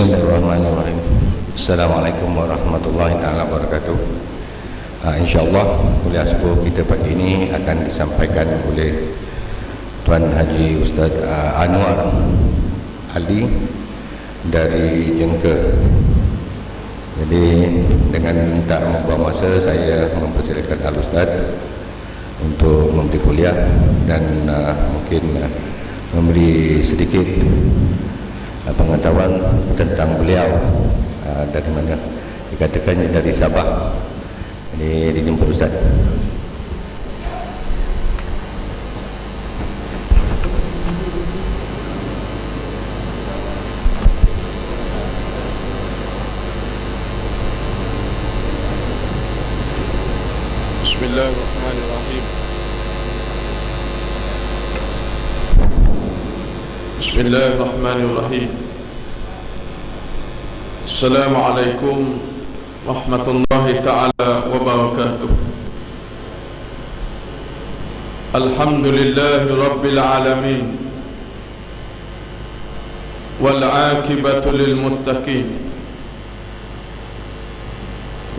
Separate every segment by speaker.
Speaker 1: Bismillahirrahmanirrahim. Assalamualaikum warahmatullahi taala wabarakatuh. InsyaAllah kuliah subuh kita pagi ini akan disampaikan oleh Tuan Haji Ustaz Anwar Ali dari Jengker. Jadi dengan tak membuang masa, saya mempersilakan Al-Ustaz untuk memberi kuliah dan mungkin memberi sedikit pengetahuan tentang beliau, dari mana dikatakan dari Sabah. Jadi dijemput Ustaz.
Speaker 2: Bismillahirrahmanirrahim. Bismillahirrahmanirrahim. Assalamualaikum warahmatullahi ta'ala wabarakatuh. Alhamdulillahi rabbil alamin, wal aqibatu lil muttaqin,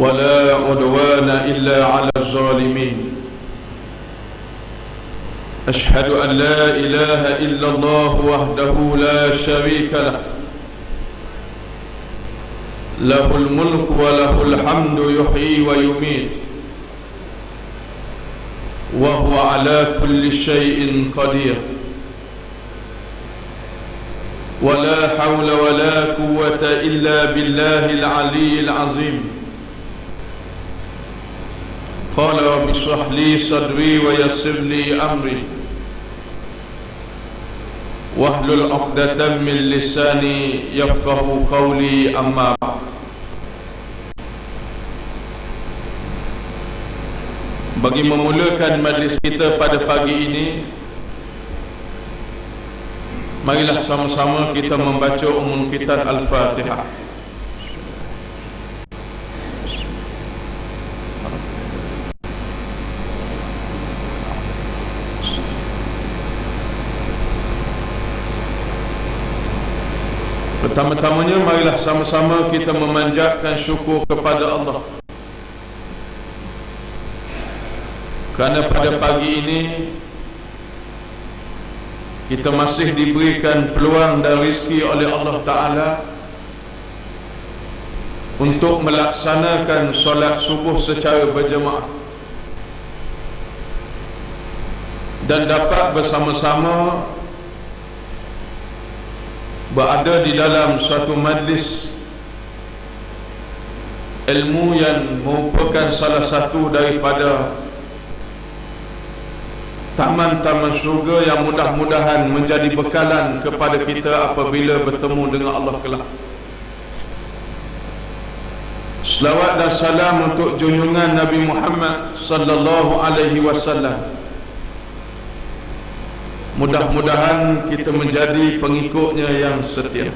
Speaker 2: wala udwana illa ala zalimin. Ashhadu an la ilaha illallah wahdahu la sharika lah, lahul mulku wa lahul hamdu yuhyi wa yumit, wa huwa ala kulli syai'in qadir. Wa la hawla wa la quwwata illa billahil aliyyil azim. Qala rabbi shrah li sadri wa yassir li amri wahlul 'uqdatam min lisani yafqahu qawli. Amma bagi memulakan majlis kita pada pagi ini, marilah sama-sama kita membaca umum kitab Al-Fatihah. Pertama-tamanya marilah sama-sama kita memanjatkan syukur kepada Allah, kerana pada pagi ini kita masih diberikan peluang dan rezeki oleh Allah Ta'ala untuk melaksanakan solat subuh secara berjemaah dan dapat bersama-sama berada di dalam suatu majlis ilmu yang merupakan salah satu daripada taman-taman syurga yang mudah-mudahan menjadi bekalan kepada kita apabila bertemu dengan Allah kelak. Selawat dan salam untuk junjungan Nabi Muhammad sallallahu alaihi wasallam. Mudah-mudahan kita menjadi pengikutnya yang setia.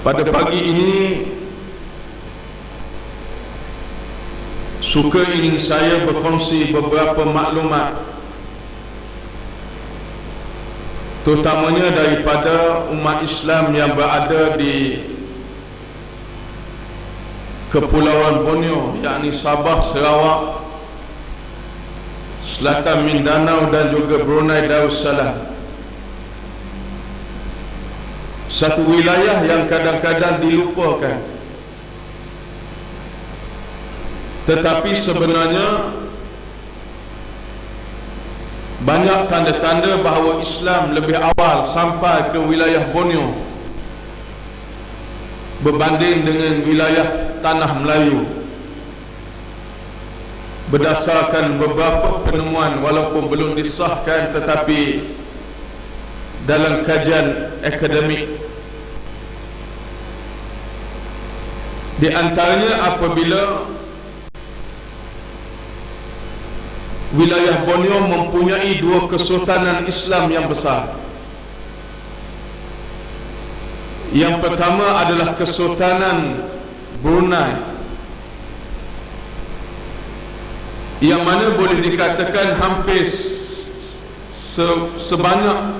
Speaker 2: Pada pagi ini suka ingin saya berkongsi beberapa maklumat, terutamanya daripada umat Islam yang berada di Kepulauan Borneo, yakni Sabah, Sarawak, Selatan Mindanao dan juga Brunei Darussalam. Satu wilayah yang kadang-kadang dilupakan, tetapi sebenarnya banyak tanda-tanda bahawa Islam lebih awal sampai ke wilayah Borneo berbanding dengan wilayah Tanah Melayu, berdasarkan beberapa penemuan walaupun belum disahkan, tetapi dalam kajian akademik. Di antaranya apabila wilayah Borneo mempunyai dua kesultanan Islam yang besar. Yang pertama adalah Kesultanan Brunei, yang mana boleh dikatakan hampir sebanyak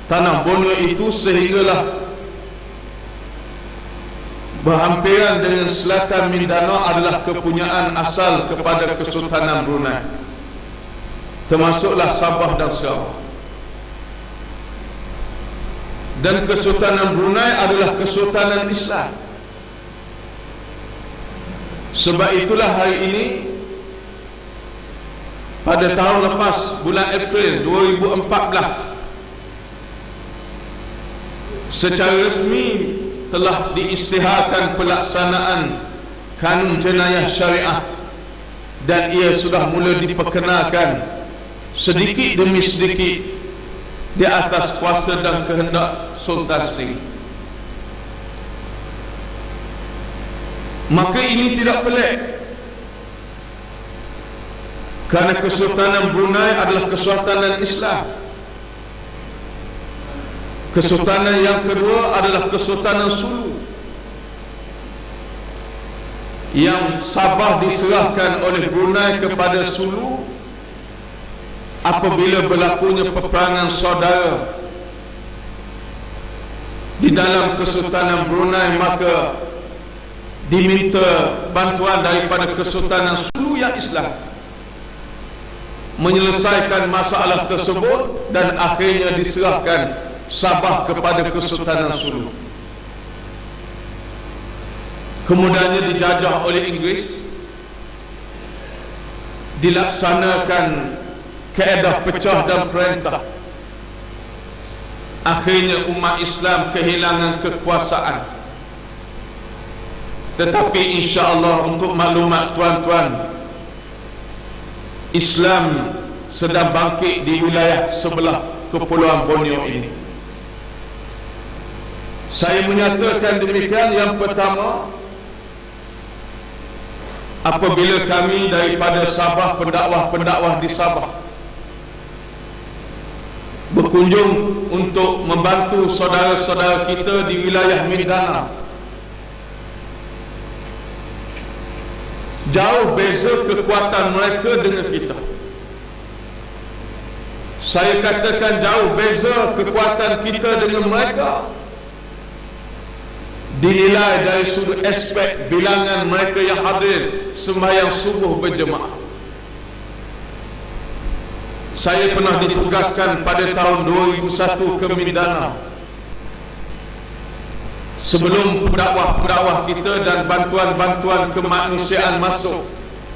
Speaker 2: tanah Borneo itu, sehinggalah berhampiran dengan selatan Mindanao adalah kepunyaan asal kepada Kesultanan Brunei, termasuklah Sabah dan Sarawak. Dan Kesultanan Brunei adalah Kesultanan Islam. Sebab itulah hari ini, pada tahun lepas, bulan April 2014, secara resmi telah diisytiharkan pelaksanaan kanun jenayah syariah, dan ia sudah mula diperkenalkan sedikit demi sedikit di atas kuasa dan kehendak Sultan sendiri. Maka ini tidak pelik, kerana Kesultanan Brunei adalah Kesultanan Islam. Kesultanan yang kedua adalah Kesultanan Sulu, yang Sabah diserahkan oleh Brunei kepada Sulu apabila berlakunya peperangan saudara di dalam Kesultanan Brunei. Maka diminta bantuan daripada Kesultanan Sulu yang Islam menyelesaikan masalah tersebut, dan akhirnya diserahkan Sabah kepada Kesultanan Sulu. Kemudiannya dijajah oleh Inggeris, dilaksanakan kaedah pecah dan perintah. Akhirnya umat Islam kehilangan kekuasaan. Tetapi insya-Allah, untuk maklumat tuan-tuan, Islam sedang bangkit di wilayah sebelah Kepulauan Borneo ini. Saya menyatakan demikian. Yang pertama, apabila kami daripada Sabah, pendakwah-pendakwah di Sabah, berkunjung untuk membantu saudara-saudara kita di wilayah Mindanao, jauh beza kekuatan mereka dengan kita. Saya katakan jauh beza kekuatan kita dengan mereka, dinilai dari sudut aspek bilangan mereka yang hadir sembahyang subuh berjemaah. Saya pernah ditugaskan pada tahun 2001 ke Mindanao. Sebelum pendakwah-pendakwah kita dan bantuan-bantuan kemanusiaan masuk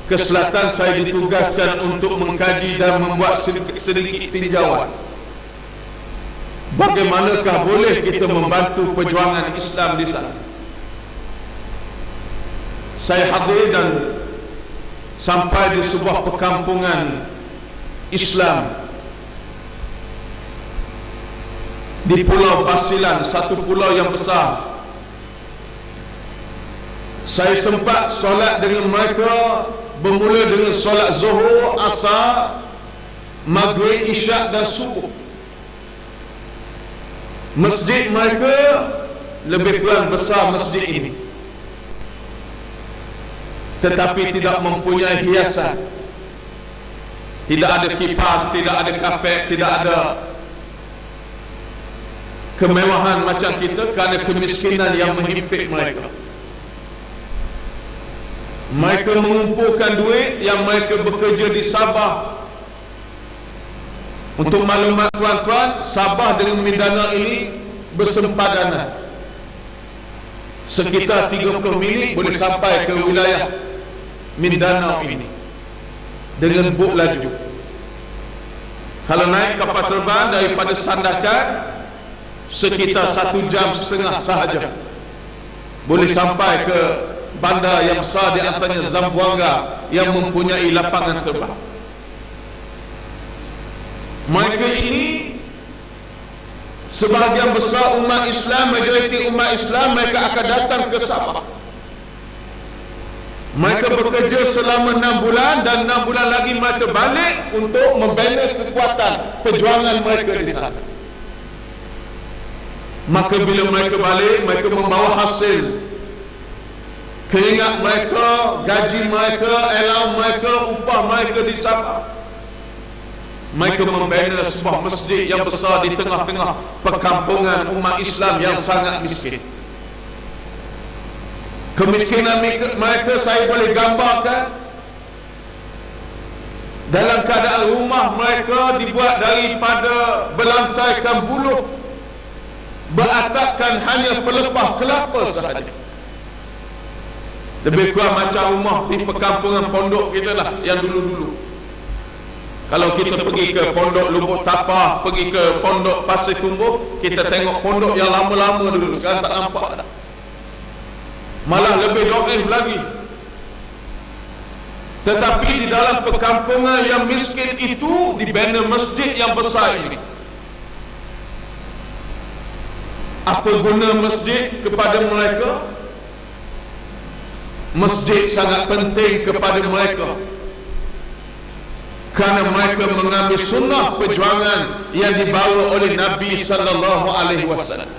Speaker 2: ke selatan, saya ditugaskan untuk mengkaji dan membuat sedikit tinjauan. Bagaimanakah boleh kita membantu perjuangan Islam di sana? Saya hadir dan sampai di sebuah perkampungan Islam di Pulau Basilan, satu pulau yang besar. Saya sempat solat dengan mereka, bermula dengan solat Zuhur, Asar, Maghrib, Isyak dan Subuh. Masjid mereka lebih kurang besar masjid ini, tetapi tidak mempunyai hiasan. Tidak ada kipas, tidak ada kapet, tidak ada kemewahan macam kita, kerana kemiskinan yang menghimpit mereka. Mereka mengumpulkan duit yang mereka bekerja di Sabah. Untuk maklumat tuan-tuan, Sabah dengan Mindanao ini bersempadanan. Sekitar 30 minit boleh sampai ke wilayah Mindanao ini dengan bot laju. Kalau naik kapal terbang daripada Sandakan, sekitar 1 jam setengah sahaja boleh sampai ke bandar yang besar, di antaranya Zamboanga yang mempunyai lapangan terbang. Mereka ini sebahagian besar umat Islam, majoriti umat Islam, mereka akan datang ke Sabah. Mereka bekerja selama 6 bulan, dan 6 bulan lagi mereka balik untuk membina kekuatan perjuangan mereka di sana. Maka bila mereka balik, mereka membawa hasil keringat mereka, gaji mereka, allowance mereka, upah mereka di Sabah. mereka membina sebuah masjid yang besar di tengah-tengah perkampungan umat Islam yang sangat miskin. Kemiskinan mereka saya boleh gambarkan dalam keadaan rumah mereka dibuat daripada berlantaikan buluh, beratapkan hanya pelepah kelapa sahaja. Lebih kurang macam rumah di perkampungan pondok kita lah yang dulu-dulu. Kalau kita pergi ke pondok Lubuk Tapah, pergi ke pondok Pasir Tumbuh, kita tengok pondok yang lama-lama dulu, sekarang tak nampak dah. Malah lebih doif lagi. Tetapi di dalam perkampungan yang miskin itu dibina masjid yang besar ini. Apa guna masjid kepada mereka? Masjid sangat penting kepada mereka kerana mereka mengambil sunnah perjuangan yang dibawa oleh Nabi sallallahu alaihi wasallam.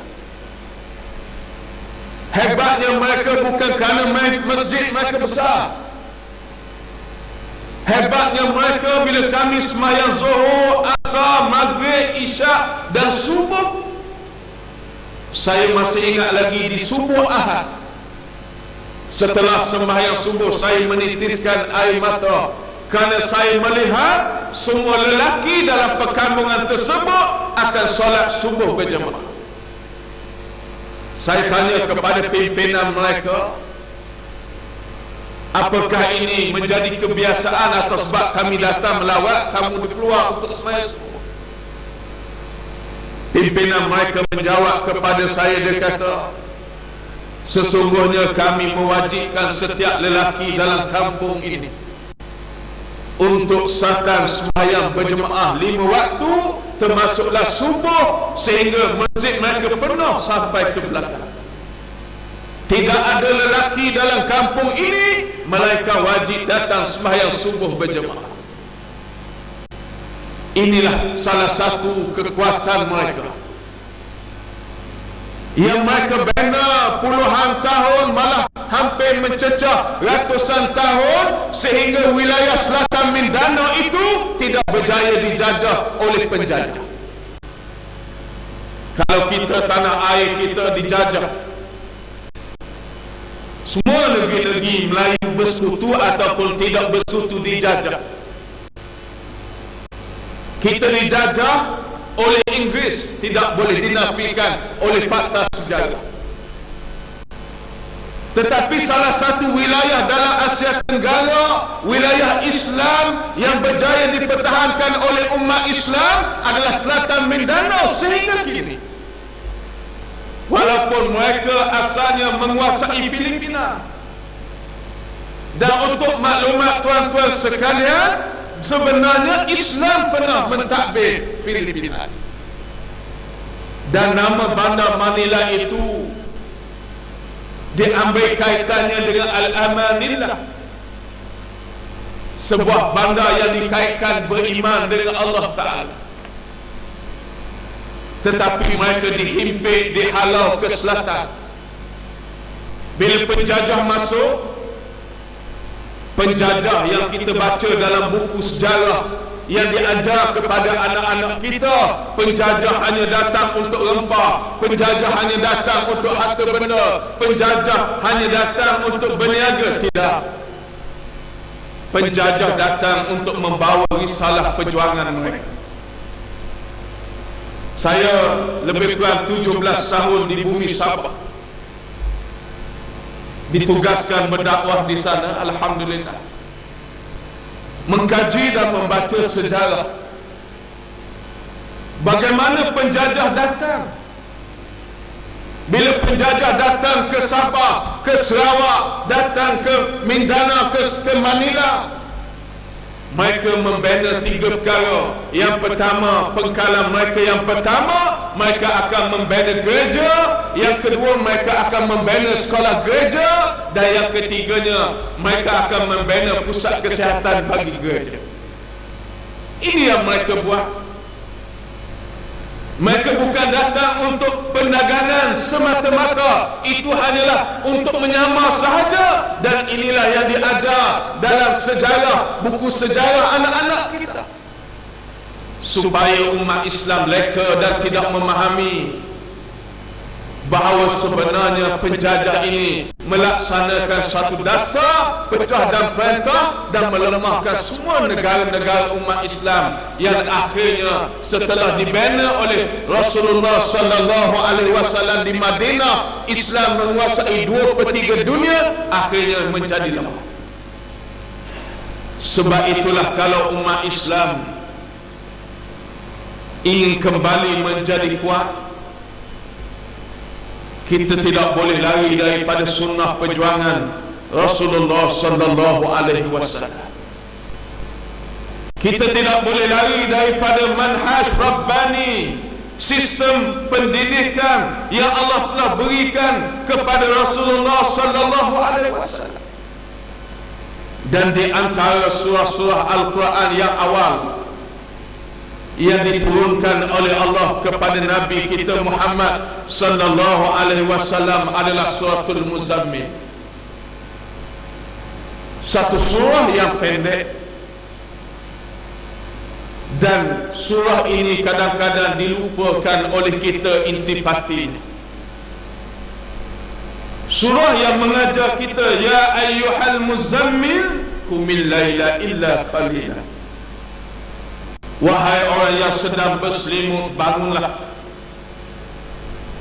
Speaker 2: Hebatnya mereka bukan kerana masjid mereka besar. Hebatnya mereka bila kami sembahyang Zuhur, Asar, Maghrib, Isyak dan Subuh. Saya masih ingat lagi di Subuh Ahad, setelah sembahyang Subuh saya menitiskan air mata kerana saya melihat semua lelaki dalam perkampungan tersebut akan solat subuh berjemaah. Saya tanya kepada pimpinan mereka, apakah ini menjadi kebiasaan atau sebab kami datang melawat, kamu keluar untuk sembahyang subuh? Pimpinan mereka menjawab kepada saya, dia kata, sesungguhnya kami mewajibkan setiap lelaki dalam kampung ini untuk sahkan sembahyang berjemaah 5 waktu, termasuklah subuh, sehingga masjid mereka penuh sampai ke belakang. Tidak ada lelaki dalam kampung ini melainkan wajib datang sembahyang subuh berjemaah. Inilah salah satu kekuatan mereka yang mereka bina puluhan tahun, malah hampir mencecah ratusan tahun, sehingga wilayah selatan Mindanao itu tidak berjaya dijajah oleh penjajah. Kalau kita tanah air kita dijajah, semua negeri-negeri Melayu bersekutu ataupun tidak bersekutu dijajah. Kita dijajah oleh Inggris, tidak boleh dinafikan oleh fakta sejarah. Tetapi salah satu wilayah dalam Asia Tenggara, wilayah Islam yang berjaya dipertahankan oleh umat Islam adalah selatan Mindanao sehingga kini. Walaupun mereka asalnya menguasai Filipina. Dan untuk maklumat tuan-tuan sekalian, sebenarnya Islam pernah mentadbir Filipina. Dan nama bandar Manila itu diambil kaitannya dengan Al-Amanillah, sebuah bandar yang dikaitkan beriman dengan Allah Ta'ala. Tetapi mereka dihimpit, dihalau ke selatan. Bila penjajah masuk, penjajah yang kita baca dalam buku sejarah yang diajar kepada anak-anak kita, penjajah hanya datang untuk rempah, penjajah hanya datang untuk harta benda, penjajah hanya datang untuk berniaga. Tidak, penjajah datang untuk membawa risalah perjuangan mereka. Saya lebih kurang 17 tahun di bumi Sabah, ditugaskan berdakwah di sana. Alhamdulillah, mengkaji dan membaca sejarah bagaimana penjajah datang. Bila penjajah datang ke Sabah, ke Sarawak, datang ke Mindanao, ke Manila, mereka membina 3 perkara. Yang pertama, pengkalan mereka yang pertama, mereka akan membina gereja. Yang kedua, mereka akan membina sekolah gereja. Dan yang ketiganya, mereka akan membina pusat kesihatan bagi gereja. Ini yang mereka buat. Mereka bukan datang untuk perdagangan semata-mata, itu hanyalah untuk menyamar sahaja. Dan inilah yang diajar dalam sejarah, buku sejarah anak-anak kita. supaya umat Islam leka dan tidak memahami bahawa sebenarnya penjajah ini melaksanakan satu dasar pecah dan perintah dan melemahkan semua negara-negara umat Islam yang akhirnya setelah dibina oleh Rasulullah sallallahu alaihi wasallam di Madinah, Islam menguasai 2/3 dunia, akhirnya menjadi lemah. Sebab itulah kalau umat Islam ingin kembali menjadi kuat, kita tidak boleh lari daripada sunnah perjuangan Rasulullah sallallahu alaihi wasallam. Kita tidak boleh lari daripada manhaj Rabbani, sistem pendidikan yang Allah telah berikan kepada Rasulullah sallallahu alaihi wasallam. Dan di antara surah-surah Al-Quran yang awal yang diturunkan oleh Allah kepada Nabi kita Muhammad sallallahu alaihi wasallam adalah suratul Muzammil. Satu surah yang pendek, dan surah ini kadang-kadang dilupakan oleh kita intipatinya. Surah yang mengajar kita, ya ayyuhal muzammil qumil laila illa qalila. Wahai orang yang sedang berselimut, bangunlah,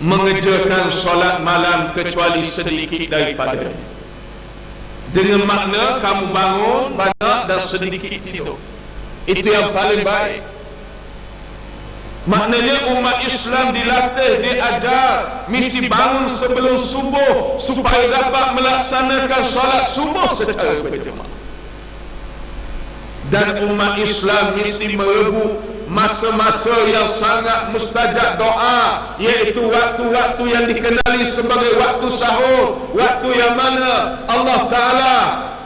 Speaker 2: mengerjakan solat malam kecuali sedikit daripada. Dengan makna kamu bangun banyak dan sedikit tidur. Itu yang paling baik. Maknanya umat Islam dilatih, diajar mesti bangun sebelum subuh supaya dapat melaksanakan solat subuh secara berjemaah. Dan umat Islam mesti merebut masa-masa yang sangat mustajab doa, iaitu waktu-waktu yang dikenali sebagai waktu sahur, waktu yang mana Allah Ta'ala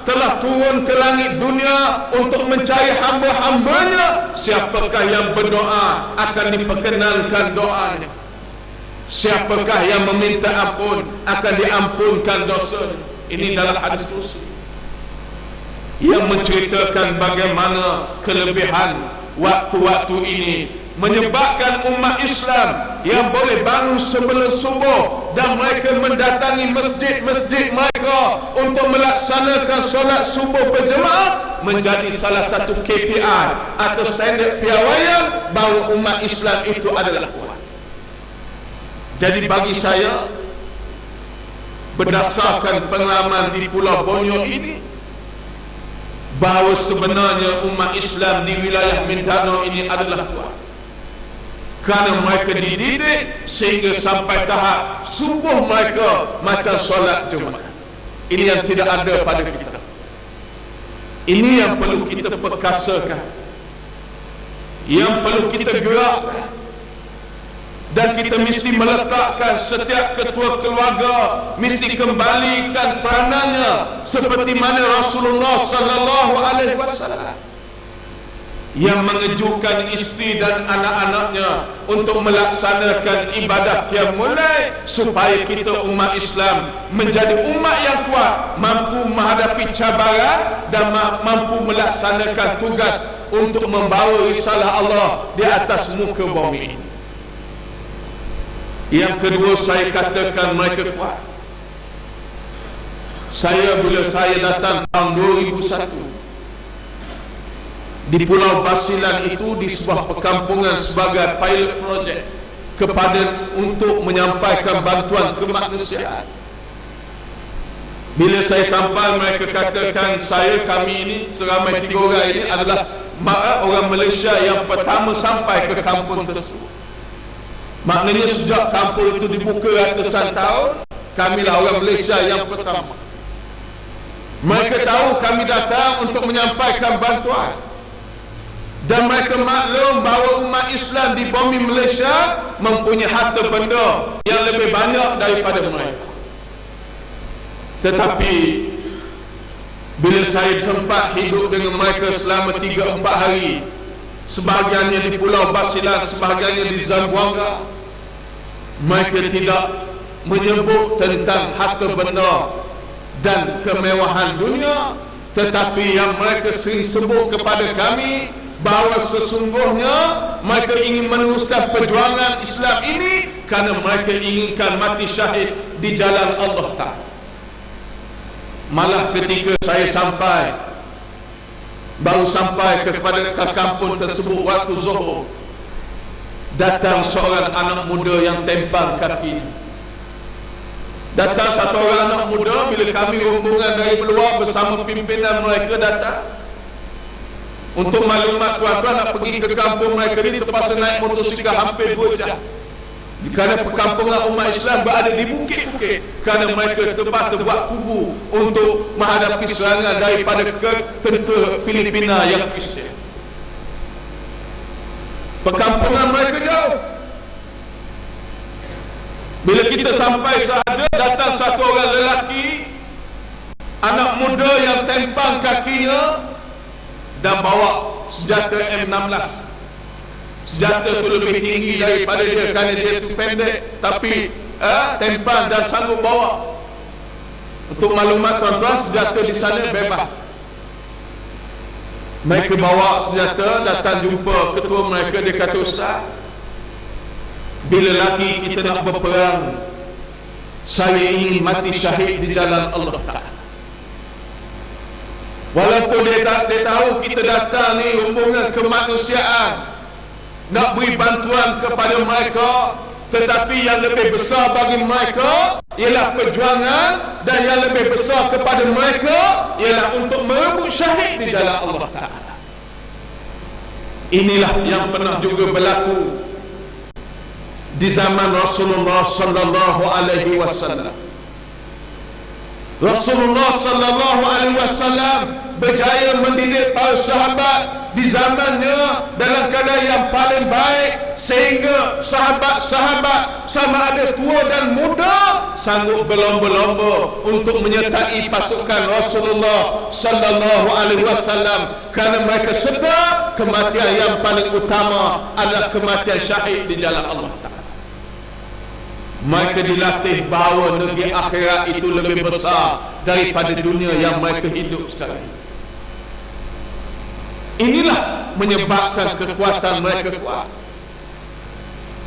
Speaker 2: telah turun ke langit dunia untuk mencari hamba-hambanya. Siapakah yang berdoa akan diperkenankan doanya, siapakah yang meminta ampun akan diampunkan dosanya. Ini dalam hadis Qudsi yang menceritakan bagaimana kelebihan waktu-waktu ini menyebabkan umat Islam yang boleh bangun sebelum subuh dan mereka mendatangi masjid-masjid mereka untuk melaksanakan solat subuh berjemaah menjadi salah satu KPI atau standard piawaian bahawa umat Islam itu adalah kuat. Jadi bagi saya, berdasarkan pengalaman di Pulau Borneo ini, bahawa sebenarnya umat Islam di wilayah Mindanao ini adalah kuat kerana mereka dididik sehingga sampai tahap subuh mereka macam solat Jumaat. Ini yang tidak ada pada kita. Ini yang perlu kita perkasakan, yang perlu kita gerakkan. Dan kita mesti meletakkan setiap ketua keluarga mesti kembalikan peranannya seperti mana Rasulullah sallallahu alaihi wasallam yang mengejutkan isteri dan anak-anaknya untuk melaksanakan ibadah qiyamul lail supaya kita umat Islam menjadi umat yang kuat, mampu menghadapi cabaran dan mampu melaksanakan tugas untuk membawa risalah Allah di atas muka bumi ini. Yang kedua, saya katakan mereka kuat. Bila saya datang tahun 2001 di Pulau Basilan itu, di sebuah perkampungan sebagai pilot project untuk menyampaikan bantuan kemanusiaan. Bila saya sampai, mereka katakan kami ini seramai 3 orang ini adalah orang Malaysia yang pertama sampai ke kampung tersebut. Maknanya sejak kampung itu dibuka ratusan tahun, kamilah orang Malaysia yang pertama. Mereka tahu kami datang untuk menyampaikan bantuan, dan mereka maklum bahawa umat Islam di bumi Malaysia mempunyai harta benda yang lebih banyak daripada mereka. Tetapi bila saya sempat hidup dengan mereka selama 3-4 hari, sebahagiannya di Pulau Basilan, sebahagiannya di Zamboanga, mereka tidak menyebut tentang harta benda dan kemewahan dunia, tetapi yang mereka sering sebut kepada kami bahawa sesungguhnya mereka ingin meneruskan perjuangan Islam ini kerana mereka inginkan mati syahid di jalan Allah Ta'ala. Malah ketika saya baru sampai kepada kampung tersebut waktu zuhur, datang seorang anak muda yang tempang kakinya. Datang satu orang anak muda bila kami rombongan dari luar bersama pimpinan mereka datang. Untuk maklumat tuan-tuan, nak pergi ke kampung mereka ni terpaksa naik motosikal hampir 2 jam. Kerana perkampungan umat Islam berada di bukit-bukit, kerana mereka terpaksa buat kubu untuk menghadapi serangan daripada tentera Filipina yang Kristian. Perkampungan mereka jauh. Bila kita sampai sahaja, datang satu orang lelaki, anak muda yang tempang kakinya dan bawa senjata M16. Senjata tu lebih tinggi daripada dia kerana dia tu pendek, tapi tempang dan sanggup bawa. Untuk maklumat tuan-tuan, senjata di sana bebas. Mereka bawa senjata, datang jumpa ketua mereka. Dia kata, Ustaz, bila lagi kita nak berperang, saya ingin mati syahid di jalan Allah Ta'ala. Walaupun dia tahu kita datang ni rombongan kemanusiaan, nak beri bantuan kepada mereka, tetapi yang lebih besar bagi mereka ialah perjuangan, dan yang lebih besar kepada mereka ialah untuk merebut syahid di jalan Allah Ta'ala. Inilah yang pernah juga berlaku di zaman Rasulullah sallallahu alaihi wasallam. Rasulullah sallallahu alaihi wasallam berjaya mendidik para sahabat di zamannya dalam keadaan yang paling baik, sehingga sahabat-sahabat sama ada tua dan muda sanggup berlomba-lomba untuk menyertai pasukan Rasulullah sallallahu alaihi wasallam, kerana mereka sedar kematian yang paling utama adalah kematian syahid di jalan Allah Ta'ala. Mereka dilatih bahawa negeri akhirat itu lebih besar daripada dunia yang mereka hidup sekarang. Inilah menyebabkan kekuatan mereka kuat.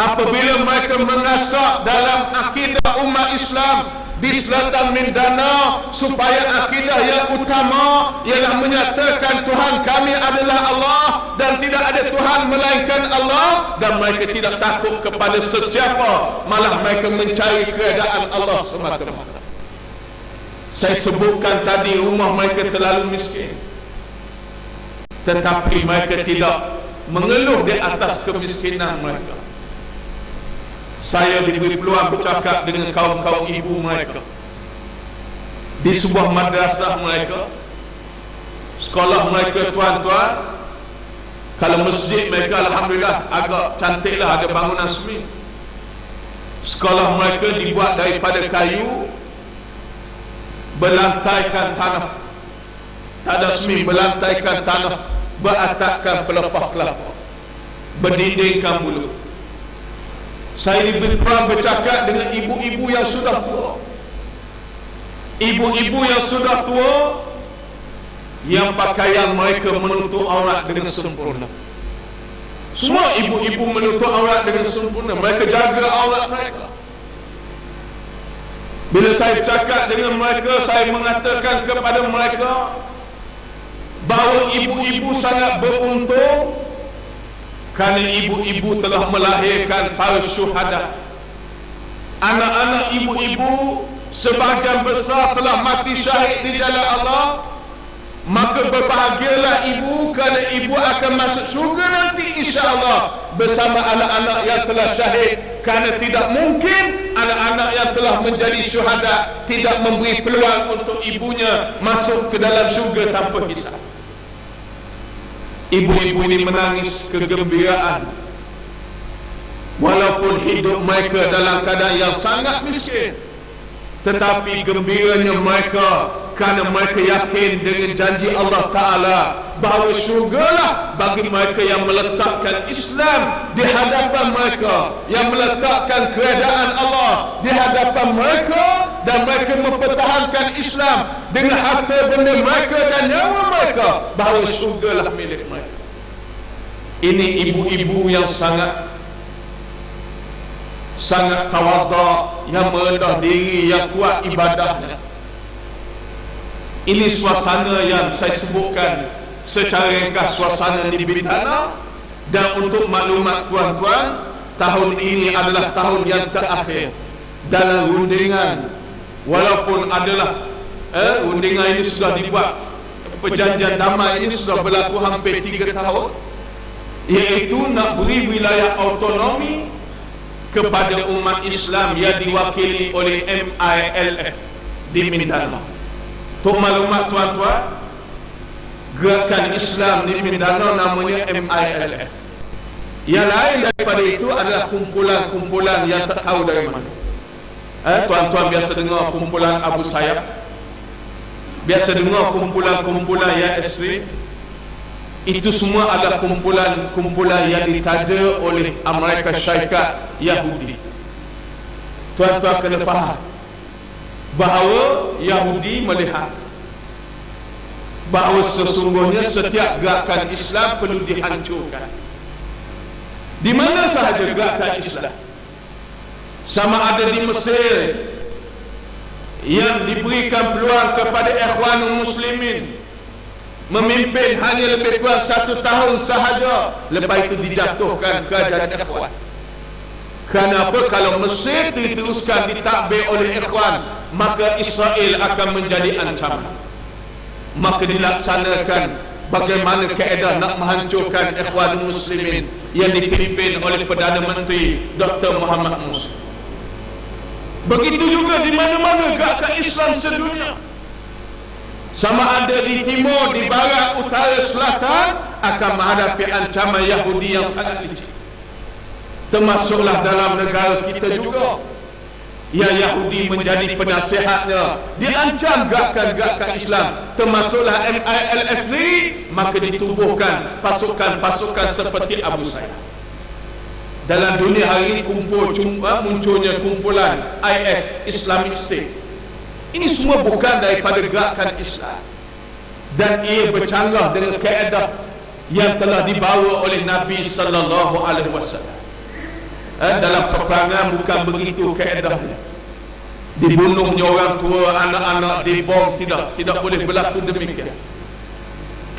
Speaker 2: Apabila mereka mengasak dalam akidah umat Islam di selatan Mindanao, supaya akidah yang utama ialah menyatakan Tuhan kami adalah Allah dan tidak ada Tuhan melainkan Allah, dan mereka tidak takut kepada sesiapa, malah mereka mencari keredaan Allah semata-mata. Saya sebutkan tadi rumah mereka terlalu miskin, tetapi mereka tidak mengeluh di atas kemiskinan mereka. Saya diberi peluang bercakap dengan kaum-kaum ibu mereka di sebuah madrasah mereka, sekolah mereka tuan-tuan. Kalau masjid mereka alhamdulillah agak cantiklah, ada bangunan semi. Sekolah mereka dibuat daripada kayu, berlantaikan tanah, tak ada semi, berlantaikan tanah, beratapkan pelepah kelapa, berdindingkan bulu. Saya diberi peluang bercakap dengan ibu-ibu yang sudah tua. Ibu-ibu yang sudah tua, yang pakaian mereka menutup aurat dengan sempurna. Semua ibu-ibu menutup aurat dengan sempurna. Mereka jaga aurat mereka. Bila saya bercakap dengan mereka, saya mengatakan kepada mereka bahawa ibu-ibu sangat beruntung, kerana ibu-ibu telah melahirkan para syuhada. Anak-anak ibu-ibu sebahagian besar telah mati syahid di jalan Allah. Maka berbahagialah ibu, kerana ibu akan masuk syurga nanti insya-Allah bersama anak-anak yang telah syahid, kerana tidak mungkin anak-anak yang telah menjadi syuhada tidak memberi peluang untuk ibunya masuk ke dalam syurga tanpa hisab. Ibu-ibu ini menangis kegembiraan walaupun hidup mereka dalam keadaan yang sangat miskin, tetapi gembiranya mereka kerana mereka yakin dengan janji Allah Ta'ala bahawa syurgalah bagi mereka yang meletakkan Islam di hadapan mereka, yang meletakkan keredaan Allah di hadapan mereka, dan mereka mempertahankan Islam dengan harta benda mereka dan nyawa mereka, bahawa syurgalah milik mereka. Ini ibu-ibu yang sangat tawadhu, yang merendah diri, yang kuat ibadahnya. Ini suasana yang saya sebutkan secara ringkas, suasana di Bintana. Dan untuk maklumat tuan-tuan, tahun ini adalah tahun yang terakhir dalam rundingan. Walaupun adalah rundingan ini sudah dibuat, perjanjian damai ini sudah berlaku hampir 3 tahun, iaitu nak beri wilayah autonomi kepada umat Islam yang diwakili oleh MILF di Mindanao. Untuk maklumat tuan-tuan, gerakan Islam di Mindanao namanya MILF. Yang lain daripada itu adalah kumpulan-kumpulan yang tak tahu dari mana. Tuan-tuan biasa dengar kumpulan Abu Sayyaf, biasa dengar kumpulan-kumpulan yang ekstrim. Itu semua adalah kumpulan-kumpulan yang ditaja oleh Amerika Syarikat Yahudi. Tuan-tuan kena faham bahawa Yahudi melihat bahawa sesungguhnya setiap gerakan Islam perlu dihancurkan. Di mana sahaja gerakan Islam, sama ada di Mesir yang diberikan peluang kepada Ikhwanul Muslimin memimpin hanya lebih kurang 1 tahun sahaja, lepas itu dijatuhkan kerajaan Ikhwan. Kenapa? Kalau Mesir diteruskan ditadbir oleh Ikhwan, maka Israel akan menjadi ancaman. Maka dilaksanakan bagaimana kaedah nak menghancurkan Ikhwanul Muslimin yang dipimpin oleh Perdana Menteri Dr. Muhammad Musa. Begitu juga di mana-mana gerakan Islam sedunia, sama ada di timur, di barat, utara, selatan, akan menghadapi ancaman Yahudi yang sangat licik. Termasuklah dalam negara kita juga, yang Yahudi menjadi penasihatnya, diancam gerakan-gerakan Islam, termasuklah MILF sendiri. Maka ditubuhkan pasukan-pasukan seperti Abu Sayyaf. Dalam dunia hari ini munculnya kumpulan IS, Islamic State. Ini semua bukan daripada gerakan Islam, dan ia bercanggah dengan kaedah yang telah dibawa oleh Nabi sallallahu alaihi wasallam. Dalam peperangan bukan begitu kaedahnya. Dibunuhnya orang tua, anak-anak, dibom, tidak boleh berlaku demikian.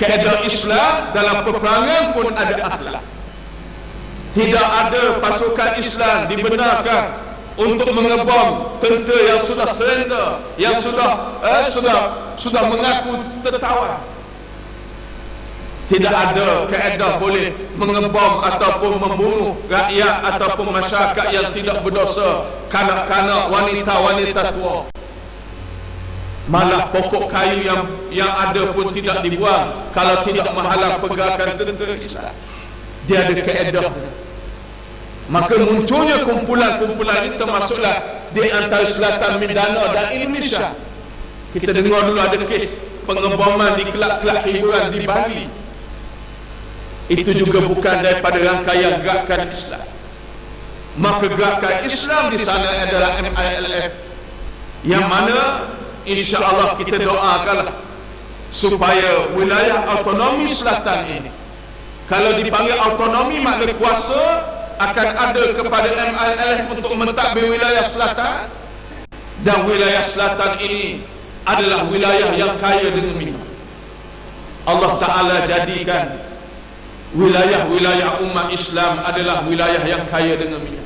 Speaker 2: Kaedah Islam dalam peperangan pun ada akhlak. Tidak ada pasukan Islam dibenarkan untuk mengebom tentera yang sudah surrender, yang sudah mengaku tertawan. Tidak ada kaedah boleh mengebom ataupun membunuh rakyat ataupun masyarakat yang tidak berdosa, kanak-kanak, wanita-wanita tua. Malah pokok kayu yang ada pun tidak dibuang kalau tidak menghalang pergerakan tentera Islam. Dia ada kaedah. Maka munculnya kumpulan-kumpulan ini termasuklah di antara selatan Mindanao dan Indonesia. Kita dengar dulu ada kes pengeboman di kelab-kelab hiburan di Bali. Itu juga bukan daripada rangkaian gerakan Islam. Maka gerakan Islam di sana adalah MILF, yang mana insya-Allah kita doakanlah supaya wilayah autonomi selatan ini, kalau dipanggil autonomi makna kuasa akan ada kepada MILF untuk mentadbir wilayah selatan. Dan wilayah selatan ini adalah wilayah yang kaya dengan minyak. Allah Ta'ala jadikan wilayah-wilayah umat Islam adalah wilayah yang kaya dengan minyak.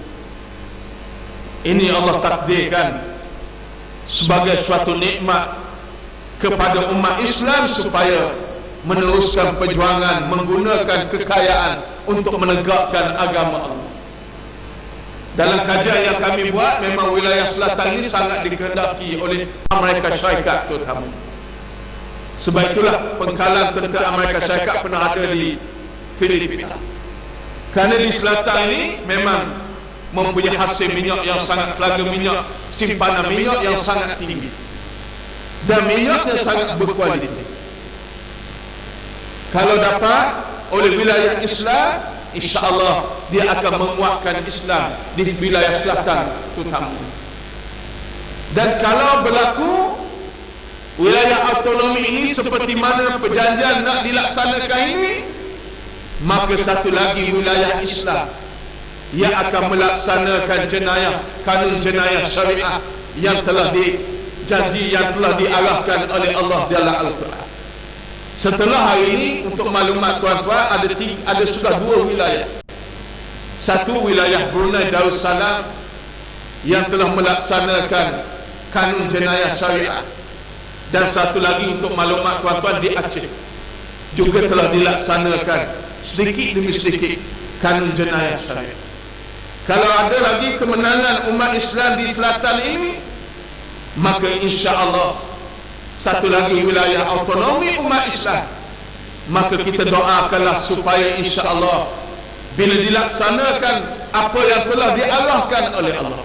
Speaker 2: Ini Allah takdirkan sebagai suatu nikmat kepada umat Islam supaya meneruskan perjuangan menggunakan kekayaan untuk menegakkan agama Allah. Dalam kajian yang kami buat, memang wilayah selatan ini sangat dikehendaki oleh Amerika Syarikat terutama. Sebab itulah pengkalan tentera Amerika Syarikat pernah ada di Filipina. Kerana di selatan ini memang mempunyai hasil minyak yang sangat, telaga minyak, simpanan minyak yang sangat tinggi, dan minyaknya sangat berkualiti. Kalau dapat oleh wilayah Islam, insya-Allah dia akan menguatkan Islam di wilayah selatan terutama. Dan kalau berlaku wilayah autonomi ini seperti mana perjanjian nak dilaksanakan ini, maka satu lagi wilayah Islam yang akan melaksanakan jenayah, kanun jenayah syariah yang telah dijanji, yang telah diarahkan oleh Allah dalam Al-Quran. Setelah hari ini, untuk maklumat tuan-tuan, ada sudah dua wilayah. Satu wilayah Brunei Darussalam yang telah melaksanakan kanun jenayah syariah, dan satu lagi untuk maklumat tuan-tuan di Aceh juga telah dilaksanakan sedikit demi sedikit kanun jenayah syariah. Kalau ada lagi kemenangan umat Islam di selatan ini, maka insya-Allah satu lagi wilayah autonomi umat Islam, maka kita doakanlah supaya insya-Allah bila dilaksanakan apa yang telah diarahkan oleh Allah,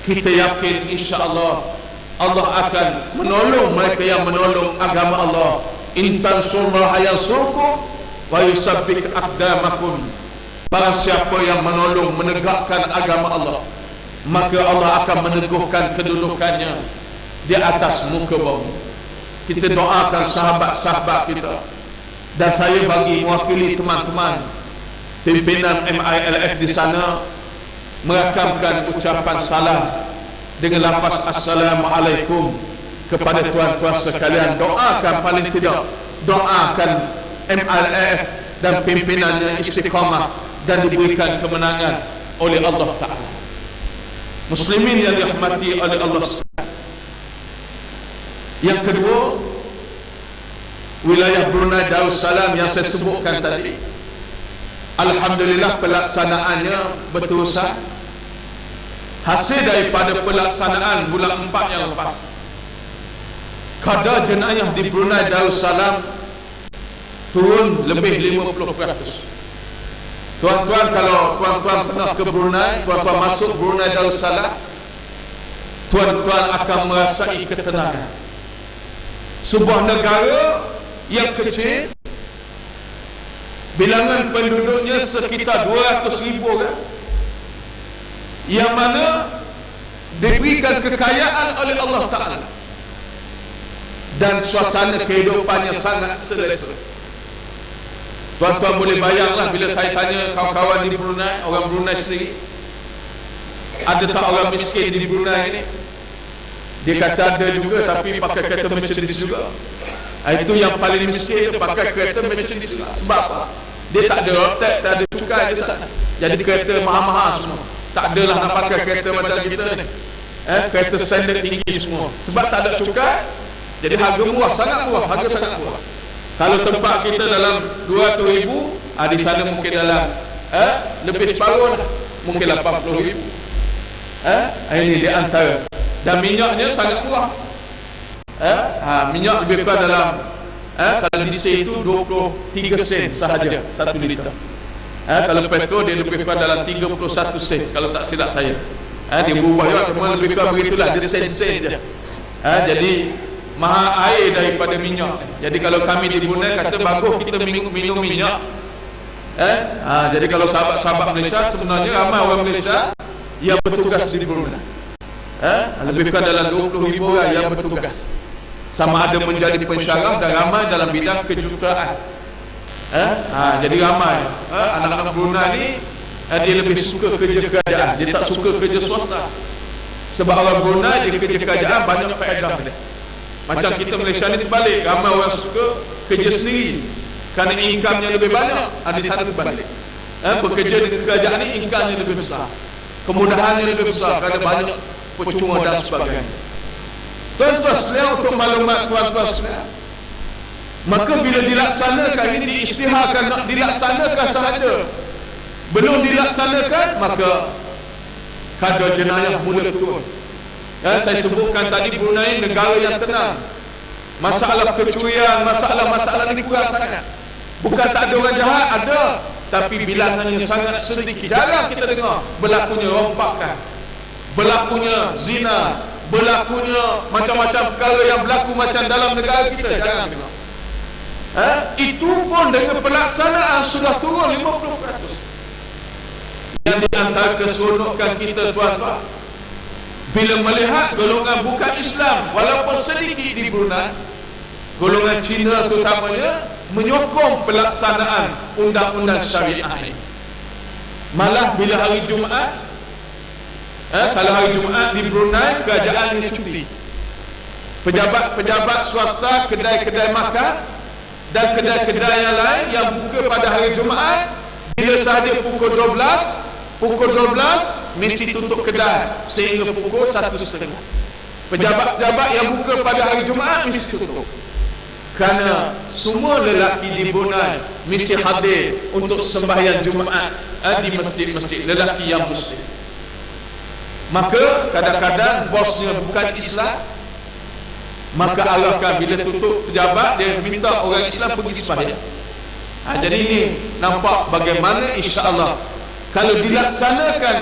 Speaker 2: kita yakin insya-Allah Allah akan menolong mereka yang menolong agama Allah. In tansurullah yansurkum wa yusabbit aqdamakum. Barang siapa yang menolong menegakkan agama Allah, maka Allah akan meneguhkan kedudukannya di atas muka bumi. Kita doakan sahabat-sahabat kita, dan saya bagi mewakili teman-teman pimpinan MILF di sana merakamkan ucapan salam dengan lafaz Assalamualaikum kepada tuan-tuan sekalian. Doakan, paling tidak doakan MILF dan pimpinannya istiqamah dan diberikan kemenangan oleh Allah Ta'ala. Muslimin yang dirahmati oleh Allah. Yang kedua, wilayah Brunei Darussalam yang saya sebutkan tadi, alhamdulillah pelaksanaannya berterusan. Hasil daripada pelaksanaan bulan 4 yang lepas, kadar jenayah di Brunei Darussalam turun lebih 50%. Tuan-tuan, kalau tuan-tuan pernah ke Brunei, tuan-tuan masuk Brunei Darussalam, tuan-tuan akan merasai ketenangan. Sebuah negara yang kecil, bilangan penduduknya sekitar 200,000 orang, yang mana diberikan kekayaan oleh Allah Ta'ala, dan suasana kehidupannya sangat selesa. Tuan-tuan boleh bayanglah, bila saya tanya kawan-kawan di Brunei, orang Brunei sendiri, ada tak orang miskin di Brunei ini? Dia kata ada juga, tapi pakai kereta Mercedes juga. Itu yang paling miskin, dia pakai kereta Mercedes juga. Sebab apa? Dia tak ada rotek, tak ada cukai di sana. Jadi kereta mahal-mahal semua. Tak adalah nak pakai kereta macam kita ni, kereta standard tinggi semua. Sebab tak ada cukai, jadi harga murah, sangat murah, harga sangat murah. Kalau tempat kita dalam 200,000, di sana mungkin dalam lebih separuh lah, mungkin 80,000. Ini di antara. Dan minyaknya sangat murah. Minyak lebih kurang dalam kalau diesel itu 23 sen sahaja 1 liter. Kalau petrol dia lebih kurang dalam 31 sen kalau tak silap saya. Dia berubah juga, cuma lebih kurang begitulah, dia sen-sen je. Jadi mahal air daripada minyak. Jadi kalau kami di Brunei kata bagus kita minum minyak. Jadi kalau sahabat-sahabat Malaysia, sebenarnya ramai orang Malaysia yang bertugas di Brunei. Lebih kurang dalam 20,000 orang yang bertugas, sama ada menjadi pensyarah dan ramai dalam bidang kejuruteraan. Jadi ramai anak-anak Brunei ni, dia lebih suka kerja kerajaan, dia tak suka kerja swasta. Sebab orang Brunei dia kerja kerajaan banyak faedah dia. Macam kita Malaysia ni terbalik, ramai orang suka kerja sendiri kerana income-nya lebih banyak. Di sana terbalik, bekerja di kerajaan ni income-nya lebih besar, kemudahannya lebih besar kerana banyak percuma dan sebagainya. Tuan-tuan sekalian, untuk maklumat tuan-tuan sekalian, maka bila dilaksanakan ini, diisytiharkan nak dilaksanakan sahaja, belum dilaksanakan, maka kadar jenayah mula turun. Saya sebutkan tadi, Brunei negara yang tenang. Masalah kecurian, masalah-masalah ini kurang sangat. Bukan tak ada orang jahat, ada, tapi bilangannya sangat sedikit. Jarang kita dengar berlakunya rompakan, berlakunya zina, berlakunya macam-macam perkara yang berlaku macam dalam negara kita, jangan dengar. Itu pun dengan pelaksanaan sudah turun 50%. Yang di antara keseronokan kita, tuan-tuan, bila melihat golongan bukan Islam walaupun sedikit di Brunei, golongan Cina terutamanya menyokong pelaksanaan undang-undang syariah ini. Malah bila hari Jumaat, kalau hari Jumaat di Brunei, kerajaannya cuti. Pejabat-pejabat swasta, kedai-kedai makan dan kedai-kedai yang lain yang buka pada hari Jumaat, bila sahaja pukul 12 mesti tutup kedai sehingga pukul 1:30. Pejabat-pejabat yang buka pada hari Jumaat mesti tutup, kerana semua lelaki di Brunei mesti hadir untuk sembahyang Jumaat di masjid-masjid, lelaki yang muslim. Maka kadang-kadang bosnya bukan Islam, maka arahkan bila tutup pejabat, dia minta orang Islam pergi sembahyang. Jadi ini nampak bagaimana insya-Allah kalau dilaksanakan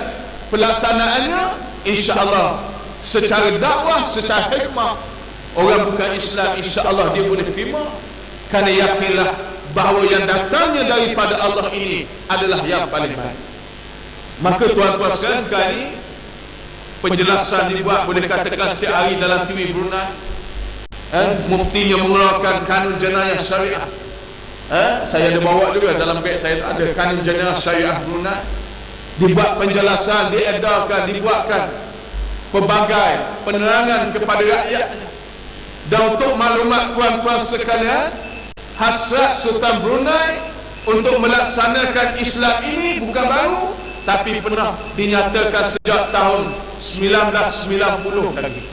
Speaker 2: pelaksanaannya, insya-Allah secara dakwah, secara hikmah, orang bukan Islam insya-Allah dia boleh terima, kerana yakinlah bahawa yang datangnya daripada Allah ini adalah yang paling baik. Maka tuan-tuan sekalian, sekarang ini penjelasan dibuat boleh katakan setiap hari dalam TV Brunei. Muftinya mengeluarkan kanun jenayah syariah. Saya ada bawa juga dalam beg saya, ada kanun jenayah syariah Brunei. Dibuat penjelasan, diedarkan, dibuatkan pelbagai penerangan kepada rakyat. Dan untuk maklumat tuan-tuan sekalian, hasrat Sultan Brunei untuk melaksanakan Islam ini bukan baru, tapi pernah dinyatakan sejak tahun 1990 lagi.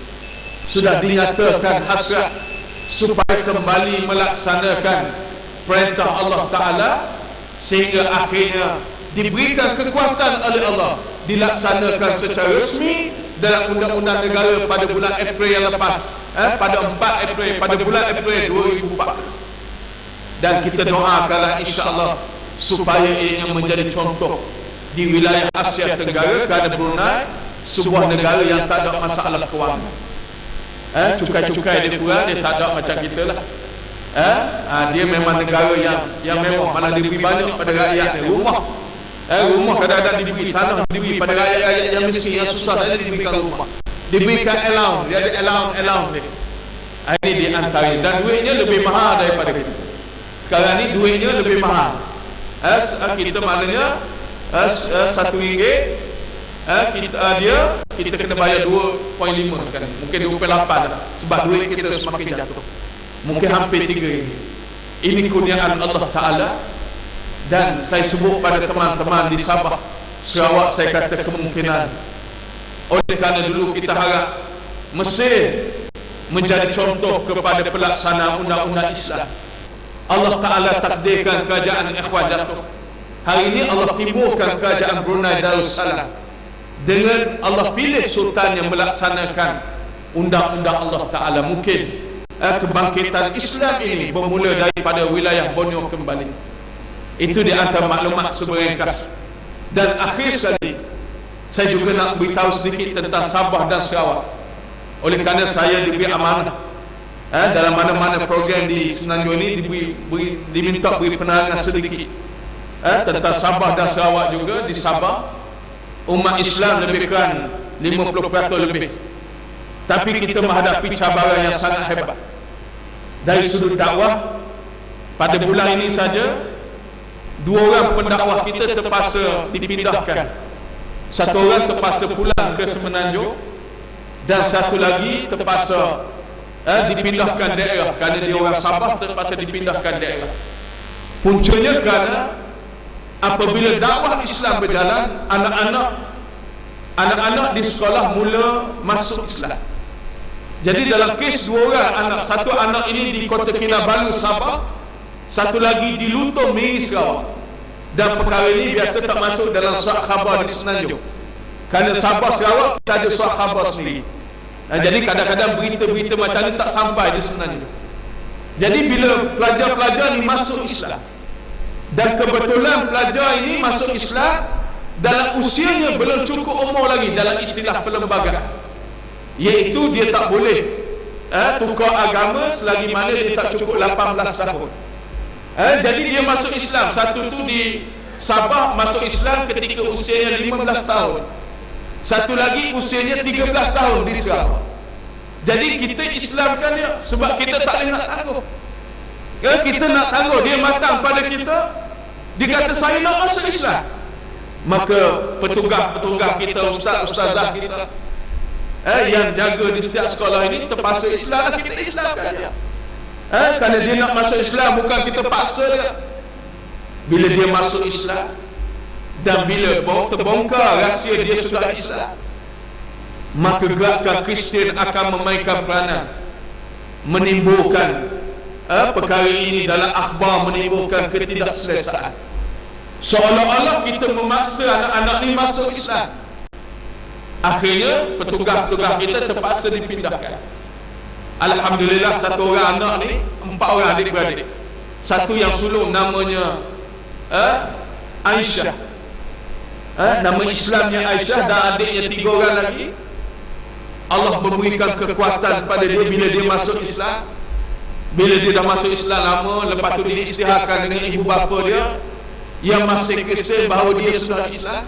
Speaker 2: Sudah dinyatakan hasrat supaya kembali melaksanakan perintah Allah Ta'ala, sehingga akhirnya diberikan kekuatan oleh Allah, dilaksanakan secara resmi dalam undang-undang negara pada bulan April yang lepas, pada 4 April, pada bulan April 2014. Dan kita doakanlah insya-Allah supaya ia menjadi contoh di wilayah Asia Tenggara, kerana Brunei sebuah negara yang tak ada masalah kewangan. Cukai-cukai dia kurang, dia tak ada macam kita lah. Dia memang negara yang mewah, malah diberi banyak pada rakyat ni. Rumah kadang-kadang diberi, tanah diberi pada rakyat yang miskin, yang susah, dan diberikan rumah, diberikan allowance, dia ada allowance ni. Ini di antara, dan duitnya lebih mahal daripada kita. Sekarang ni duitnya lebih mahal. Kita maknanya RM1, kita kena bayar 2.5 sekarang, mungkin 2.8 sebab duit kita semakin jatuh, mungkin hampir 3 ini. Ini kurniaan Allah Ta'ala. Dan saya sebut pada teman-teman di Sabah, Sarawak, saya kata kemungkinan, oleh kerana dulu kita harap Mesir menjadi contoh kepada pelaksanaan undang-undang Islam, Allah Ta'ala takdirkan kerajaan Ikhwan jatuh. Hari ini Allah timbulkan kerajaan Brunei Darussalam, dengan Allah pilih sultan yang melaksanakan undang-undang Allah Ta'ala. Mungkin kebangkitan Islam ini bermula daripada wilayah Borneo kembali. Itu di antara maklumat seberingkas. Dan akhir sekali, saya juga nak beritahu sedikit tentang Sabah dan Sarawak. Oleh kerana saya diberi amanah dalam mana-mana program di Semenanjung ini, diminta beri penerangan sedikit tentang Sabah dan Sarawak juga. Di Sabah, umat Islam lebih kurang 50% lebih, tapi kita menghadapi cabaran yang sangat hebat dari sudut dakwah. Pada bulan ini saja 2 orang pendakwah kita terpaksa dipindahkan. Satu orang terpaksa pulang ke Semenanjung, dan satu lagi terpaksa dipindahkan daerah, kerana dia orang Sabah, terpaksa dipindahkan daerah. Puncanya kerana apabila dakwah Islam berjalan, anak-anak di sekolah mula masuk Islam. Jadi dalam kes 2 orang anak, satu anak ini di Kota Kinabalu, Sabah, satu lagi di Lutung, Miri, Sarawak. Dan perkara ini biasa tak masuk dalam surat khabar di Semenanjung, kerana Sabah, Sarawak kita ada surat khabar sendiri. Jadi kadang-kadang berita-berita macam ni tak sampai di Semenanjung. Jadi bila pelajar-pelajar ini masuk Islam, dan kebetulan pelajar ini masuk Islam dalam usianya belum cukup umur lagi, dalam istilah perlembagaan, iaitu dia tak boleh tukar agama selagi mana dia tak cukup 18 tahun. Jadi dia masuk Islam. Satu tu di Sabah masuk Islam ketika usianya 15 tahun, satu lagi usianya 13 tahun di Sarawak. Jadi kita Islamkan dia sebab kita tak boleh nak tangguh. Ya, kita nak tangguh dia matang pada kita, dia kata saya nak masuk Islam, maka petugas-petugas kita, ustaz-ustazah kita yang jaga di setiap sekolah ini terpaksa Islam, kita Islamkan dia. Kerana dia nak masuk Islam, bukan kita paksa dia. Bila dia masuk Islam dan bila terbongkar rahsia dia sudah Islam, maka gerakan Kristian akan memainkan peranan, menimbulkan perkara ini dalam akhbar, menimbulkan ketidakselesaan, seolah-olah kita memaksa anak-anak ni masuk Islam. Akhirnya petugas-petugas kita terpaksa dipindahkan. Alhamdulillah, satu orang anak ni, 4 orang adik-beradik. Satu yang sulung namanya Aisyah, nama Islamnya Aisyah, dan adiknya 3 orang lagi. Allah memberikan kekuatan pada dia bila dia masuk Islam. Bila dia dah masuk Islam lama, lepas tu dia isytiharkan dengan ibu bapa dia yang masih Kristian bahawa dia sudah Islam.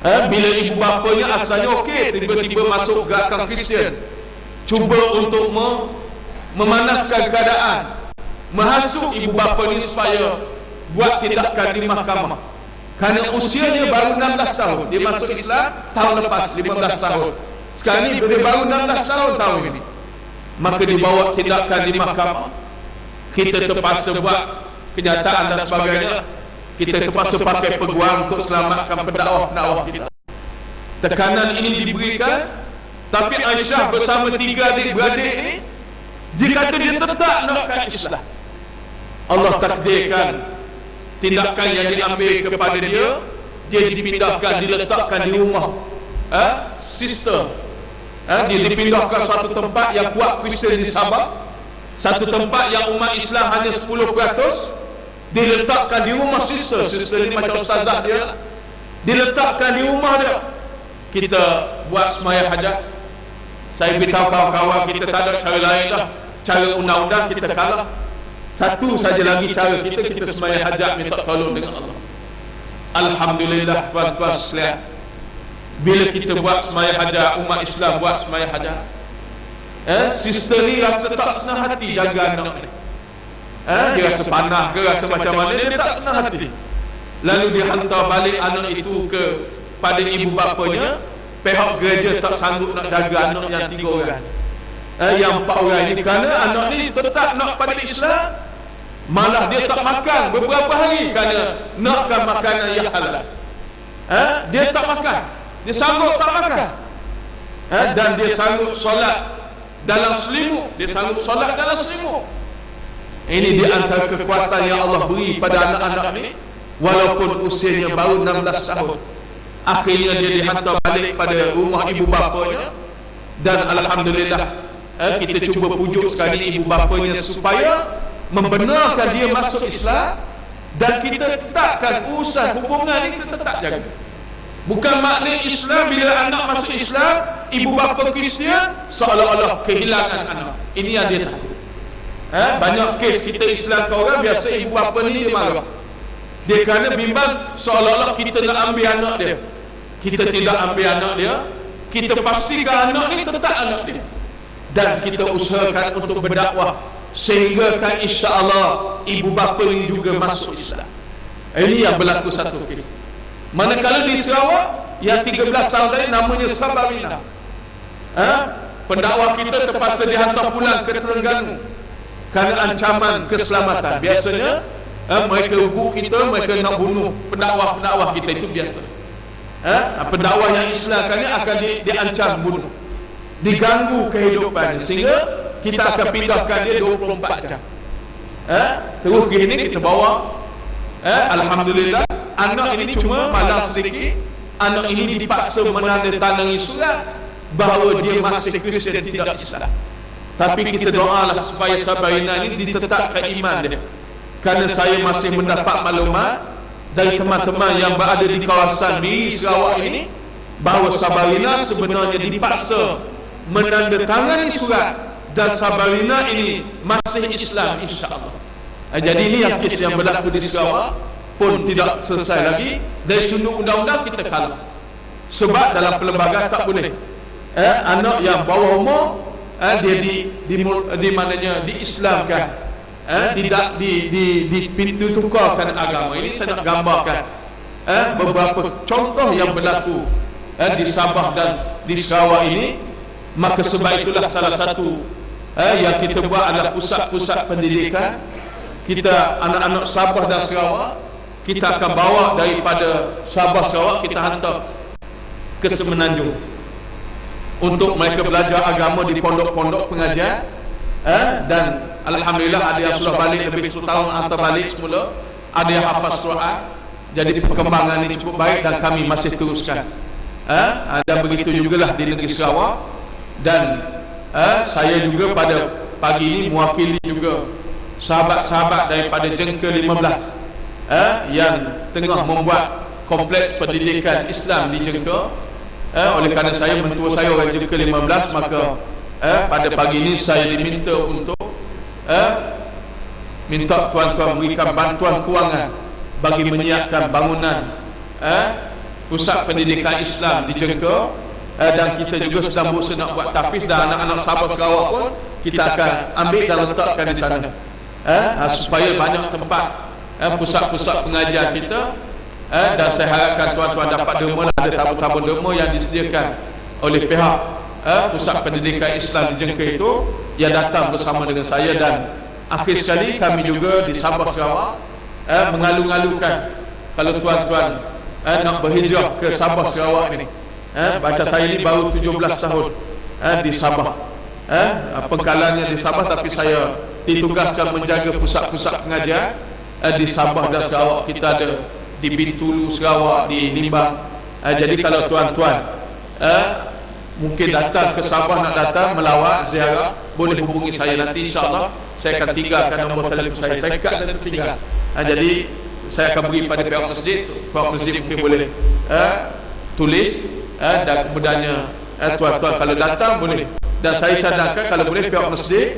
Speaker 2: Bila ibu bapanya asalnya okey, tiba-tiba masuk gerakan Kristian, cuba untuk memanaskan keadaan, menghasut ibu bapa ni supaya buat tindakan di mahkamah. Kerana usianya baru 16 tahun, dia masuk Islam tahun lepas 15 tahun. Sekarang ni dia baru 16 tahun ini. Maka dibawa tindakan di mahkamah. Kita terpaksa buat kenyataan dan sebagainya. Kita terpaksa pakai peguam untuk selamatkan pendakwah kita. Tekanan ini diberikan, tapi Aisyah bersama 3 adik-beradik ini, dia kata dia tetap nakkan Islam. Allah takdirkan tindakan yang diambil kepada dia, dia dipindahkan, diletakkan di rumah sister. Dia dipindahkan satu tempat yang kuat Kristian di Sabah, satu tempat yang umat Islam hanya 10%, diletakkan di rumah sister. Sister ni macam ustazah dia, diletakkan di rumah dia. Kita buat semaya hajat. Saya beritahu kawan-kawan kita tak ada cara lain dah, cara undang-undang kita kalah. Satu saja lagi cara kita semaya hajat, minta tolong dengan Allah. Alhamdulillah tuan-tuan sekalian, bila kita buat semaya hajat, umat Islam buat semaya hajat, sister ni rasa tak senang hati jaga anak ni. Dia rasa panah ke, rasa macam mana, dia tak senang hati. Lalu dia hantar balik anak itu pada ibu bapanya. Pihak gereja tak sanggup nak jaga anak yang 3 orang, yang 4 orang ini, kerana anak ni tetap nak pada Islam. Malah dia tak makan beberapa hari kerana nakkan makanan yang halal. Dia tak makan, dia sanggup tak makan, dan dia sanggup solat dalam selimut. Ini di antara kekuatan yang Allah beri pada anak-anak ni, walaupun usianya baru 16 tahun. Akhirnya dia dihantar balik pada rumah ibu bapanya, dan alhamdulillah kita cuba pujuk sekali ibu bapanya supaya membenarkan dia masuk Islam, dan kita tetapkan urusan hubungan ini kita tetap jaga. Bukan makna Islam bila anak masuk Islam, ibu bapa Kristian seolah-olah kehilangan anak. Ini yang dia tahu. Banyak kes kita Islam ke orang, biasa ibu bapa ni dia marah. Dia kerana bimbang seolah-olah kita nak ambil anak dia. Kita tidak ambil anak dia, kita pastikan anak ni tetap anak dia, dan kita usahakan untuk berdakwah sehingga kan insya-Allah ibu bapa ni juga masuk Islam. Ini yang berlaku satu kes. Manakala di Sarawak yang 13 tahun tadi namanya Sabarina, pendakwa kita terpaksa dihantar pulang ke Terengganu kerana ancaman keselamatan. Biasanya mereka hubung kita, mereka nak bunuh pendakwa-pendakwa kita, itu biasa. Pendakwa yang Islam kan akan diancam bunuh, diganggu kehidupan, sehingga kita akan pindahkan dia 24 jam. Terus gini kita bawa. Alhamdulillah, anak ini cuma malas sedikit. Anak ini dipaksa menandatangani surat bahawa dia masih Kristian, tidak Islam. Tapi kita doalah supaya Sabarina ini ditetapkan iman dia. Kerana saya masih mendapat maklumat dari teman-teman yang berada di kawasan Miri Sarawak ini, bahawa Sabarina sebenarnya dipaksa menandatangani surat, dan Sabarina ini masih Islam insya-Allah. Jadi ini yang kes yang berlaku di Sarawak pun tidak selesai lagi. Dari sudut undang-undang kita kalah, sebab dalam perlembagaan tak boleh anak yang bawah umur dia di mananya diislamkan, ditukarkan agama ini. Saya nak gambarkan beberapa contoh yang berlaku di Sabah dan di Sarawak ini. Maka sebab itulah salah satu yang kita buat adalah pusat-pusat pendidikan kita. Anak-anak Sabah dan Sarawak kita akan bawa daripada Sabah Sarawak, kita hantar ke Semenanjung untuk mereka belajar agama di pondok-pondok pengajian. Dan alhamdulillah ada yang sudah balik lebih 10 tahun hantar balik semula, ada yang hafaz Quran. Jadi perkembangan ini cukup baik dan kami masih teruskan. Dan begitu jugalah di negeri Sarawak. Dan saya juga pada pagi ini mewakili juga sahabat-sahabat daripada Jengka 15 yang tengah membuat kompleks pendidikan Islam di Jengka. Oleh kerana saya mentua saya orang Jengka 15, maka pada pagi ini saya diminta untuk minta tuan-tuan berikan bantuan kewangan bagi menyiapkan bangunan pusat pendidikan Islam di Jengka. Dan kita juga sedang berusaha nak buat tahfiz, dan anak-anak Sabah Sarawak pun kita akan ambil dan letakkan di sana, supaya banyak tempat pusat-pusat pengajian kita. Dan saya harapkan tuan-tuan dapat derma, ada tabung-tabung derma yang disediakan oleh pihak pusat pendidikan Islam di Jengka itu yang datang bersama dengan saya. Dan akhir sekali kami juga di Sabah Sarawak mengalu-alukan kalau tuan-tuan nak berhijrah ke Sabah Sarawak ini. Baca saya ini baru 17 tahun di Sabah, pengkalannya di Sabah, tapi saya ditugaskan menjaga pusat-pusat pengajian di Sabah dan Sarawak. Kita ada di Bintulu Sarawak, di Nimbang. Jadi kalau tuan-tuan mungkin datang ke Sabah, nak datang melawat ziarah, boleh hubungi saya nanti, insyaAllah saya akan tinggalkan nombor telefon saya. Saya kat dan tinggal. Jadi saya akan beri pada pihak masjid mungkin boleh tulis. Dan kemudiannya tuan-tuan kalau datang boleh. Dan saya cadangkan kalau boleh pihak masjid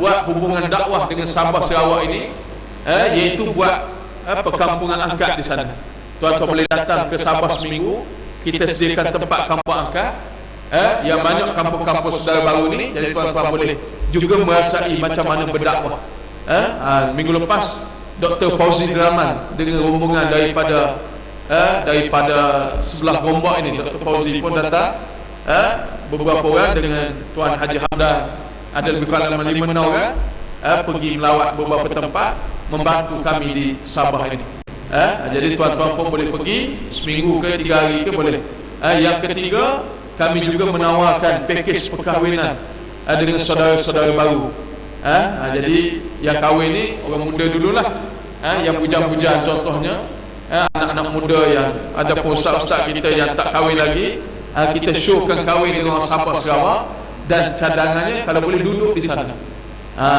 Speaker 2: buat hubungan dakwah dengan Sabah Sarawak ini, iaitu buat perkampungan angkat di sana. Tuan-tuan boleh datang ke Sabah seminggu, kita sediakan tempat kampung angkat yang banyak kampung-kampung saudara baru ni. Jadi tuan-tuan boleh juga merasai macam mana berdakwah. Minggu lepas Dr. Fauzi Draman dengan rombongan daripada sebelah Gombak ini, Dr. Fauzi pun datang, beberapa orang dengan Tuan Haji Hamdan, ada lebih kurang 5 orang pergi melawat beberapa tempat membantu kami di Sabah ini. Jadi tuan-tuan pun boleh pergi seminggu ke 3 hari ke boleh. Yang ketiga, kami juga menawarkan pakej perkahwinan dengan saudara-saudara baru. Jadi yang kahwin ni orang muda dululah, yang bujang-bujang contohnya, anak-anak muda yang ada pun ustaz-ustaz kita yang tak kahwin lagi, kita showkan kahwin dengan orang Sabah Sarawak. Dan cadangannya kalau boleh duduk di sana.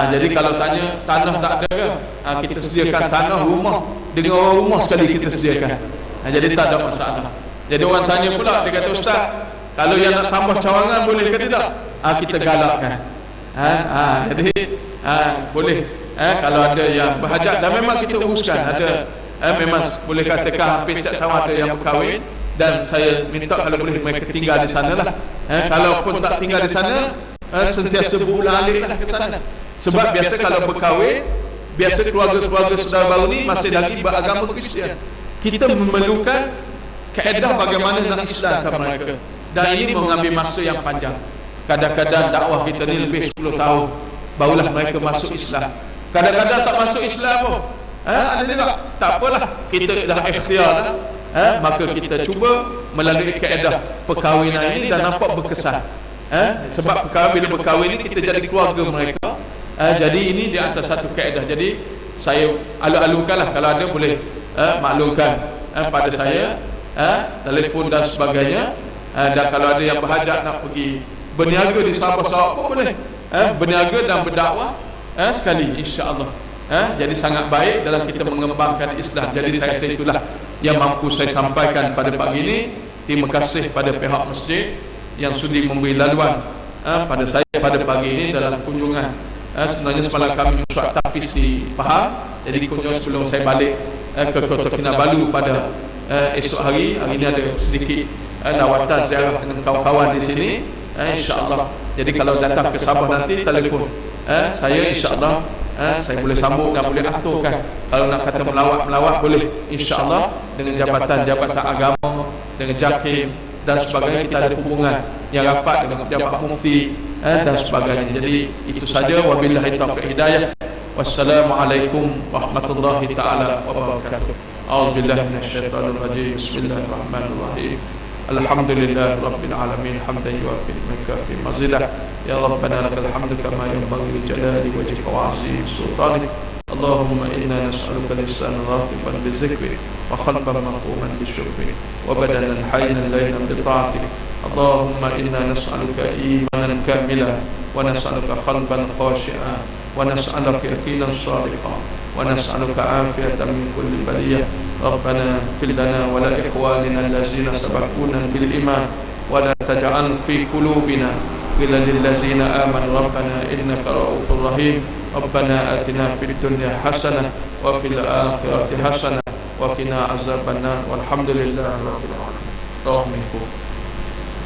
Speaker 2: Jadi kalau tanya tanah tak ada ke, kita sediakan tanah, rumah dengan orang rumah sekali kita sediakan. Jadi tak ada masalah. Jadi orang tanya pula, dia kata, ustaz, kalau yang nak tambah cawangan boleh ke tidak? Kita galakkan. Jadi boleh, kalau ada yang berhajat, dan memang kita uruskan. Ada memang boleh katakan hampir setiap tahun ada yang berkahwin, dan saya minta kalau boleh mereka tinggal di sana lah. Kalau pun tak tinggal di sana, sentiasa berulang-alik lah ke sana. Sebab biasa kalau berkahwin, biasa keluarga-keluarga saudara baru ni masih lagi beragama Kristian. Kita memerlukan kaedah bagaimana nak Islamkan mereka, dan ini mengambil masa yang panjang. Kadang-kadang dakwah kita ni lebih 10 tahun barulah mereka masuk Islam. Kadang-kadang tak masuk Islam pun, ada juga, tak apalah, kita dah ikhtiar lah. Maka kita cuba melalui kaedah perkahwinan ini dan nampak berkesan. Sebab bila berkahwin ini kita jadi keluarga mereka. Jadi ini di atas satu kaedah. Jadi saya alu-alukanlah, kalau ada boleh maklumkan pada saya, telefon dan sebagainya. Dan kalau ada yang berhajat nak pergi berniaga di Sabah Sarawak pun boleh, berniaga dan berdakwah sekali, insya-Allah. Jadi sangat baik dalam kita mengembangkan Islam. Jadi saya rasa itulah yang mampu saya sampaikan pada pagi ini. Terima kasih pada pihak masjid yang sudi memberi laluan pada saya pada pagi ini dalam kunjungan. Sebenarnya semalam kami buat tahfiz di Pahang. Jadi kunjungan sebelum saya balik ke Kota Kinabalu pada esok hari. Hari ini ada sedikit lawatan ziarah dengan kawan-kawan di sini. InsyaAllah Jadi kalau datang ke Sabah nanti telefon, saya insya-Allah saya boleh sambut dan boleh aturkan. Kalau nak kata melawat boleh insya-Allah, dengan jabatan-jabatan agama, dengan JAKIM dan sebagainya. Kita ada hubungan yang rapat dengan pejabat mufti dan sebagainya. Jadi itu saja, wabillahi taufiq hidayah. Wassalamualaikum warahmatullahi taala wabarakatuh. A'udzubillahi minasyaitonir rajim. Bismillahirrahmanirrahim. Alhamdulillah rabbil alamin, hamdan yuwafi makafi mazidah. Ya rabbana lakal hamdu kama yanbaghi li jalali wajhika wa 'azimi sultanik. Allahumma inna nas'aluka lisanan ratiban bi dzikri wa qalban mafhuman bi syukri wa badanan hayyan laylan bi ta'atik. Allahumma inna nas'aluka imanan kamilan wa nas'aluka qalban khashi'an wa nas'aluka yaqinan shadiqan wa nas'aluka afiyatan min kulli baliyah. Rabbana fil lana wa la ikhwanina allazina sabaquna bil iman wa la taj'al fi qulubina ghillan lil ladzina amanu rabbana innaka ra'ufur rahim. Rabbana atina fid dunya hasanah wa fil akhirati hasanah wa qina azabannar. Walhamdulillahi rabbil alamin.